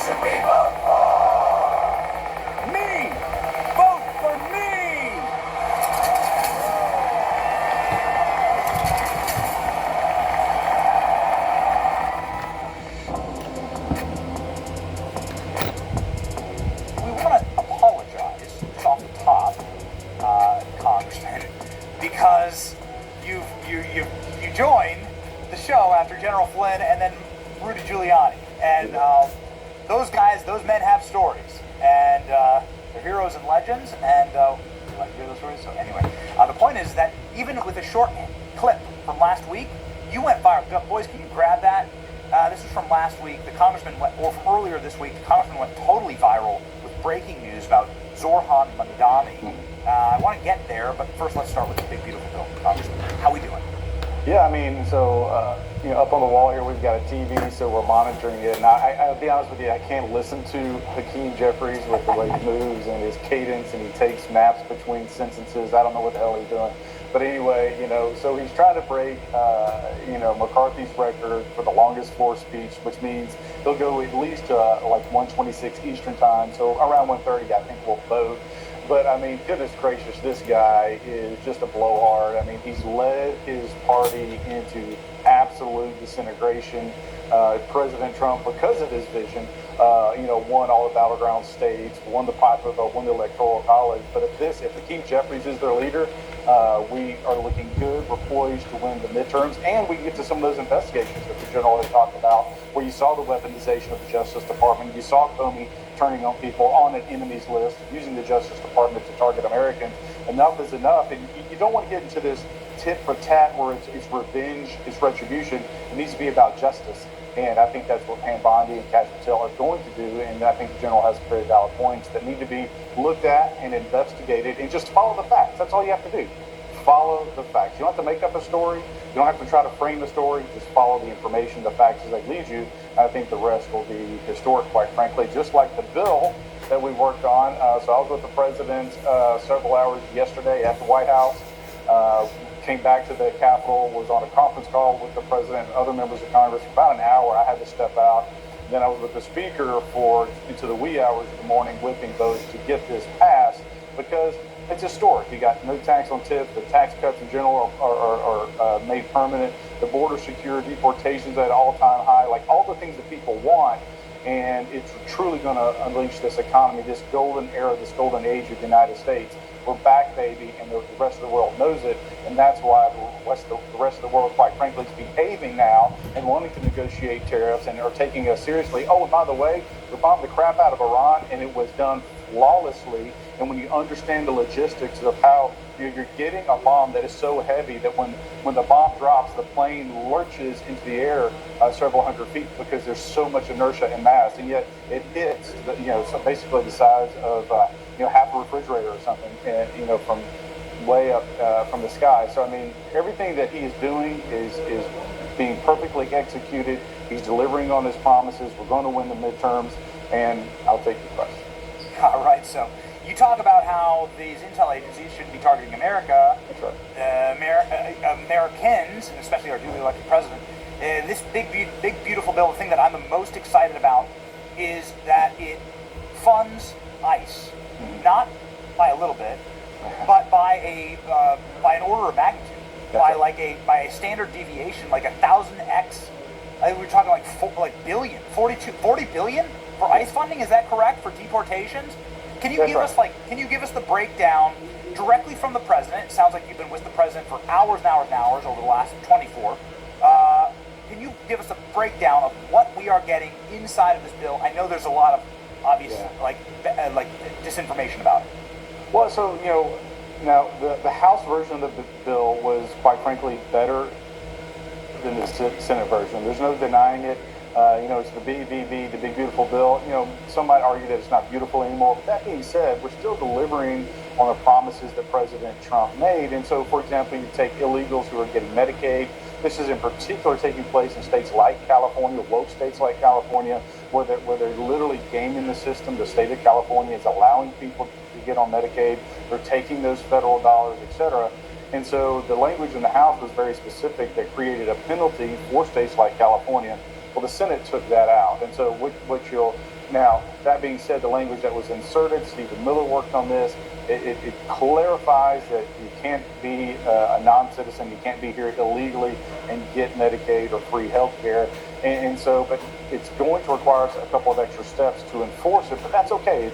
Me! Vote for me! We want to apologize just off the top, Congressman, because you joined the show after General Flynn and then Rudy Giuliani, and those men have stories, and they're heroes and legends, and you like to hear those stories. So anyway, the point is that even with a short clip from last week, you went viral. Boys, can you grab that? This is from last week. The congressman or earlier this week, the congressman went totally viral with breaking news about Zohran Mamdani. I want to get there, but first let's start with the big beautiful bill. Congressman, how we doing? Yeah, I mean, so, up on the wall here, we've got a TV, so we're monitoring it. And I'll be honest with you, I can't listen to Hakeem Jeffries with the way he moves and his cadence, and he takes naps between sentences. I don't know what the hell he's doing. But anyway, so he's trying to break, McCarthy's record for the longest floor speech, which means he'll go at least to like 1:26 Eastern time. So around 1:30, I think we'll vote. But, I mean, goodness gracious, this guy is just a blowhard. I mean, he's led his party into absolute disintegration. President Trump, because of his vision, won all the battleground states, won the popular vote, won the electoral college. But if Hakeem Jeffries is their leader, we are looking good. We're poised to win the midterms, and we get to some of those investigations that the general has talked about, where you saw the weaponization of the Justice Department. You saw Comey turning on people on an enemies list, using the Justice Department to target Americans. Enough is enough, and you don't want to get into this tit for tat where it's revenge, it's retribution. It needs to be about justice, and I think that's what Pam Bondi and Kash Patel are going to do, and I think the general has very valid points that need to be looked at and investigated, and just follow the facts. That's all you have to do. Follow the facts. You don't have to make up a story. You don't have to try to frame the story. Just follow the information, the facts as they lead you. I think the rest will be historic, quite frankly, just like the bill that we worked on. So I was with the president several hours yesterday at the White House. Came back to the Capitol, was on a conference call with the president and other members of Congress for about an hour. I had to step out. Then I was with the speaker into the wee hours of the morning, whipping votes to get this passed, because it's historic. You got no tax on tips. The tax cuts in general are made permanent. The border secure, deportations at an all-time high, like all the things that people want. And it's truly going to unleash this economy, this golden era, this golden age of the United States. We're back, baby, and the rest of the world knows it. And that's why the rest of the world, quite frankly, is behaving now and wanting to negotiate tariffs and are taking us seriously. Oh, and by the way, we bombed the crap out of Iran, and it was done flawlessly. And when you understand the logistics of how you're getting a bomb that is so heavy that when the bomb drops, the plane lurches into the air several hundred feet because there's so much inertia and mass, and yet it hits, so basically the size of half a refrigerator or something, from way up from the sky. So I mean, everything that he is doing is being perfectly executed. He's delivering on his promises. We're going to win the midterms, and I'll take the question. All right, so you talk about how these intel agencies shouldn't be targeting America. That's right. Americans, and especially our duly elected president. This big, beautiful bill, the thing that I'm the most excited about is that it funds ICE, not by a little bit, but by an order of magnitude, by a standard deviation, like 1,000x. We're talking like 40 billion for ICE funding. Is that correct for deportations? Can you give us the breakdown directly from the president? It sounds like you've been with the president for hours and hours and hours over the last 24. Can you give us a breakdown of what we are getting inside of this bill? I know there's a lot of obvious disinformation about it. Well, so now the House version of the bill was, quite frankly, better than the Senate version. There's no denying it. It's the BBB, the big beautiful bill. Some might argue that it's not beautiful anymore. But that being said, we're still delivering on the promises that President Trump made. And so, for example, you take illegals who are getting Medicaid. This is in particular taking place in states like California, woke states like California, where they're literally gaming the system. The state of California is allowing people to get on Medicaid. They're taking those federal dollars, et cetera. And so the language in the House was very specific that created a penalty for states like California. Well, the Senate took that out. And so what you'll Now, that being said, the language that was inserted, Stephen Miller worked on this. It clarifies that you can't be a non-citizen, you can't be here illegally and get Medicaid or free health care. And so, but it's going to require us a couple of extra steps to enforce it, but that's okay.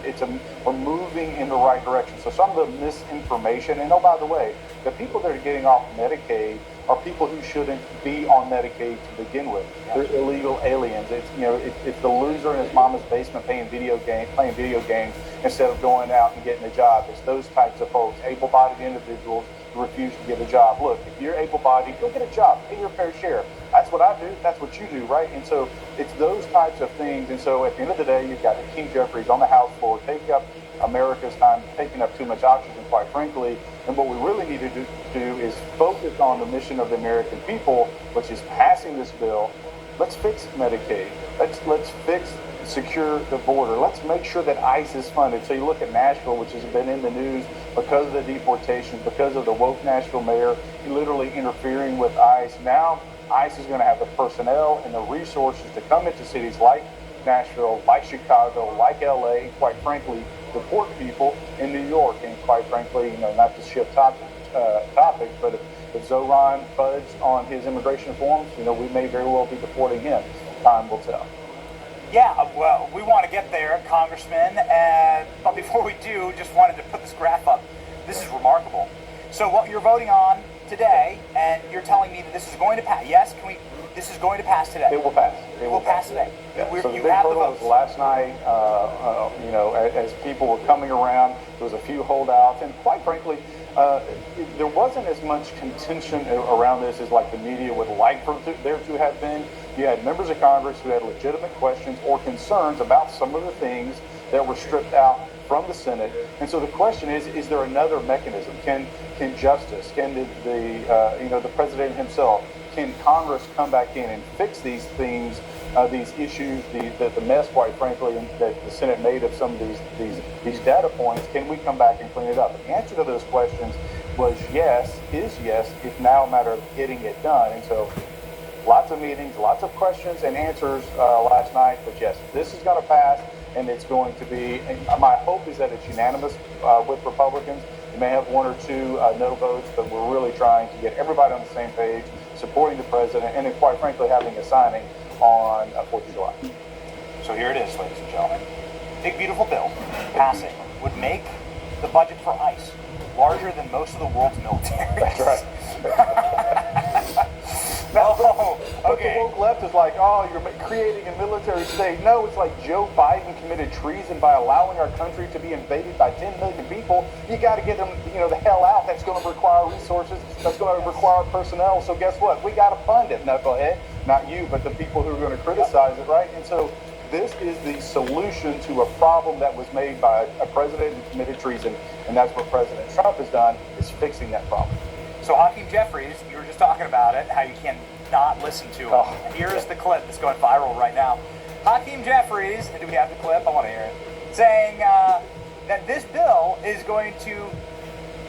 We're moving in the right direction. So some of the misinformation, and oh, by the way, the people that are getting off Medicaid are people who shouldn't be on Medicaid to begin with. They're illegal aliens. It's the loser in his mama's basement playing video games instead of going out and getting a job. It's those types of folks, able-bodied individuals who refuse to get a job. Look, if you're able-bodied, go get a job, pay your fair share. That's what I do. That's what you do, right? And so it's those types of things. And so at the end of the day, you've got Hakeem Jeffries on the House floor taking up America's time, taking up too much oxygen, quite frankly. And what we really need to do is focus on the mission of the American people, which is passing this bill. Let's fix Medicaid. Let's secure the border. Let's make sure that ICE is funded. So you look at Nashville, which has been in the news because of the deportations, because of the woke Nashville mayor literally interfering with ICE. Now ICE is going to have the personnel and the resources to come into cities like Nashville, like Chicago, like LA, and quite frankly, deport people in New York. And quite frankly, not to shift topics, but if Zoran fudged on his immigration reforms, we may very well be deporting him. Time will tell. Yeah, well, we want to get there, Congressman, but before we do, just wanted to put this graph up. This is remarkable. So what you're voting on today, and you're telling me that this is going to pass. Yes, this is going to pass today. It will pass. It will pass today. Yeah. So the big hurdle was last night, as people were coming around, there was a few holdouts, and quite frankly, there wasn't as much contention around this as like the media would like for there to have been. You had members of Congress who had legitimate questions or concerns about some of the things that were stripped out from the Senate. And so the question is there another mechanism? Can justice, can the president himself, can Congress come back in and fix these things, these issues, the mess, quite frankly, that the Senate made of some of these data points? Can we come back and clean it up? The answer to those questions was yes. It's now a matter of getting it done. And so lots of meetings, lots of questions and answers last night. But yes, this is going to pass, and it's going to be, my hope is that it's unanimous with Republicans. You may have one or two no votes, but we're really trying to get everybody on the same page, supporting the president, and then quite frankly having a signing on 4th of July. So here it is, ladies and gentlemen. Big, beautiful bill passing would make the budget for ICE larger than most of the world's military. That's right. Oh, but okay. the woke left is like, oh, you're creating a military state. No, it's like Joe Biden committed treason by allowing our country to be invaded by 10 million people. You got to get them, the hell out. That's going to require resources. That's going to require personnel. So guess what? We got to fund it, knucklehead. Not you, but the people who are going to criticize it, right? And so this is the solution to a problem that was made by a president who committed treason, and that's what President Trump has done, is fixing that problem. So Hakeem Jeffries, you were just talking about it, how you can not listen to him. Here's the clip that's going viral right now. Hakeem Jeffries, do we have the clip? I want to hear it. Saying that this bill is going to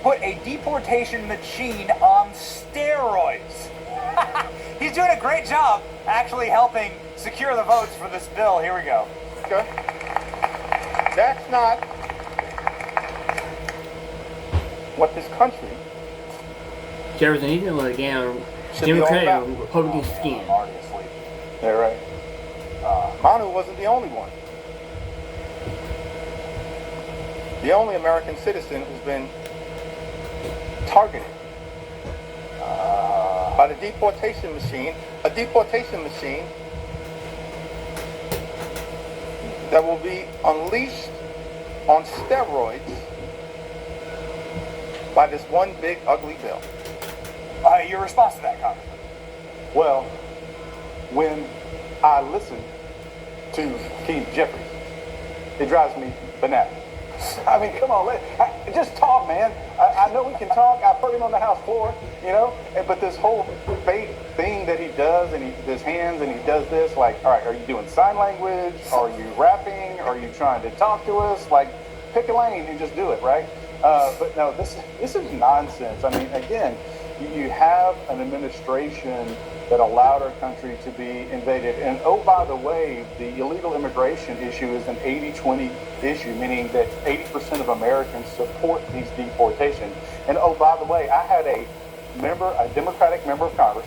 put a deportation machine on steroids. He's doing a great job actually helping secure the votes for this bill. Here we go. Okay. That's not what this country Jefferson, he's gonna let down Democratic and Republican skin. I'm already asleep. Yeah, right. Manu wasn't the only one. The only American citizen who's been targeted by the deportation machine, a deportation machine that will be unleashed on steroids by this one big ugly bill. Your response to that, Congressman? Well, when I listen to Hakeem Jeffries, it drives me bananas. I mean, come on, just talk, man. I know we can talk. I've heard him on the House floor, but this whole fake thing that he does, and his hands, and he does this, like, all right, are you doing sign language? Are you rapping? Are you trying to talk to us? Like, pick a lane and just do it, right? But no, this is nonsense. I mean, again, you have an administration that allowed our country to be invaded. And oh, by the way, the illegal immigration issue is an 80-20 issue, meaning that 80% of Americans support these deportations. And oh, by the way, I had a Democratic member of Congress,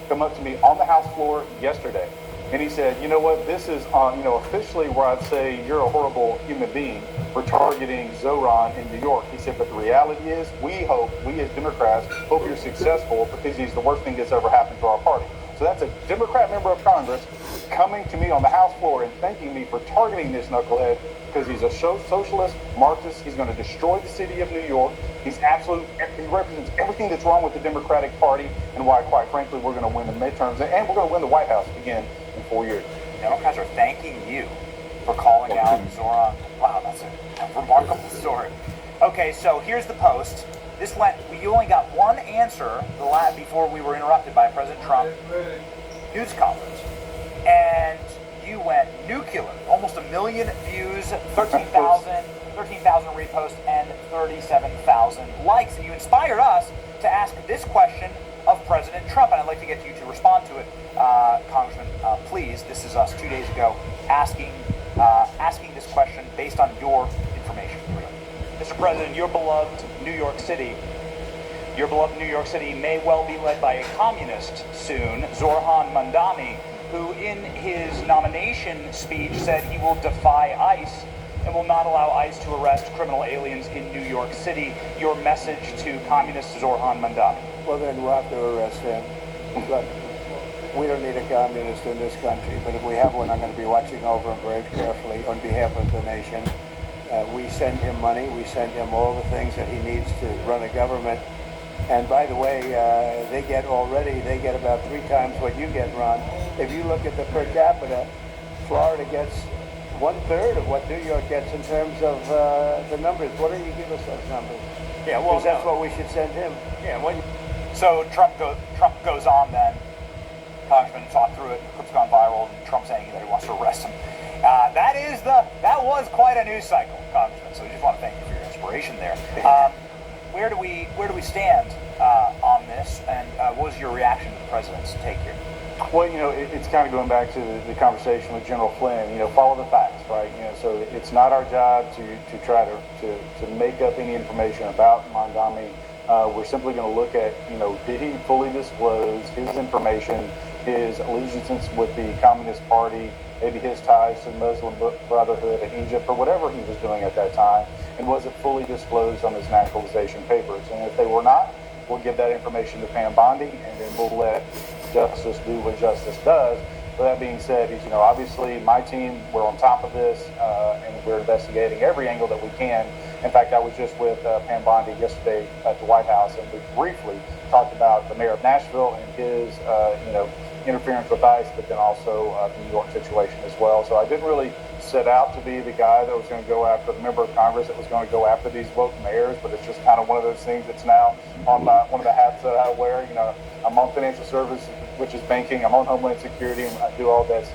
come up to me on the House floor yesterday, and he said, you know what, this is officially where I'd say you're a horrible human being for targeting Zoran in New York. He said, but the reality is, we as Democrats hope you're successful because he's the worst thing that's ever happened to our party. So that's a Democrat member of Congress coming to me on the House floor and thanking me for targeting this knucklehead because he's a socialist, Marxist. He's going to destroy the city of New York. He represents everything that's wrong with the Democratic Party and why, quite frankly, we're going to win the midterms and we're going to win the White House again in 4 years. Democrats are thanking you for calling out Zoran. Wow, that's a remarkable story. Okay, so here's the post. You only got one answer before we were interrupted by President Trump news conference. And you went nuclear. Almost 1 million views, 13,000 reposts, and 37,000 likes. And you inspired us to ask this question of President Trump. And I'd like to get you to respond to it, Congressman, please. This is us 2 days ago asking this question based on your information. Mr. President, your beloved New York City may well be led by a communist soon, Zoran Mandami, who in his nomination speech said he will defy ICE and will not allow ICE to arrest criminal aliens in New York City. Your message to communist Zoran Mandami. Well, then we'll have to arrest him. But we don't need a communist in this country, but if we have one, I'm going to be watching over him very carefully on behalf of the nation. We send him money. We send him all the things that he needs to run a government. And by the way, they get about 3 times what you get, Ron. If you look at the per capita, Florida gets 1/3 of what New York gets in terms of the numbers. Why don't you give us those numbers? Yeah, well, because that's what we should send him. Yeah, so Trump goes on then. Congressman talked through it. The clip's gone viral, and Trump saying that he wants to arrest him. That was quite a news cycle, Congressman. So we just want to thank you for your inspiration there. Where do we stand on this, and what was your reaction to the president's take here? Well, it's kind of going back to the conversation with General Flynn. Follow the facts, right? So it's not our job to try to make up any information about Mandami. We're simply going to look at, did he fully disclose his information, his allegiance with the Communist Party, maybe his ties to the Muslim Brotherhood in Egypt, or whatever he was doing at that time, and was it fully disclosed on his naturalization papers? And if they were not, we'll give that information to Pam Bondi, and then we'll let justice do what justice does. With that being said, obviously my team, we're on top of this, and we're investigating every angle that we can. In fact, I was just with Pam Bondi yesterday at the White House, and we briefly talked about the mayor of Nashville and his, interference with ICE, but then also the New York situation as well. So I didn't really set out to be the guy that was going to go after the member of Congress that was going to go after these woke mayors, but it's just kind of one of those things that's now on one of the hats that I wear. I'm on financial services, which is banking. I'm on Homeland Security, and I do all that,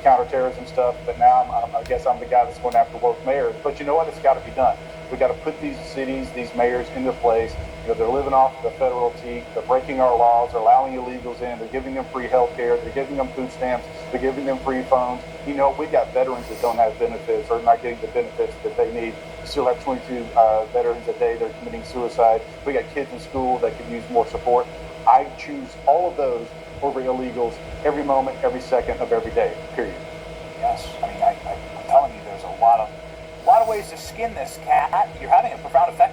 counterterrorism stuff. But now I guess I'm the guy that's going after woke mayors. But you know what? It's got to be done. We got to put these cities, these mayors into place. They're living off the federal teat. They're breaking our laws. They're allowing illegals in. They're giving them free health care. They're giving them food stamps. They're giving them free phones. We got veterans that don't have benefits or not getting the benefits that they need. We still have 22 veterans a day that are committing suicide. We got kids in school that could use more support. I choose all of those over illegals every moment, every second of every day, period. Yes, I'm telling you, there's a lot of ways to skin this cat. You're having a profound effect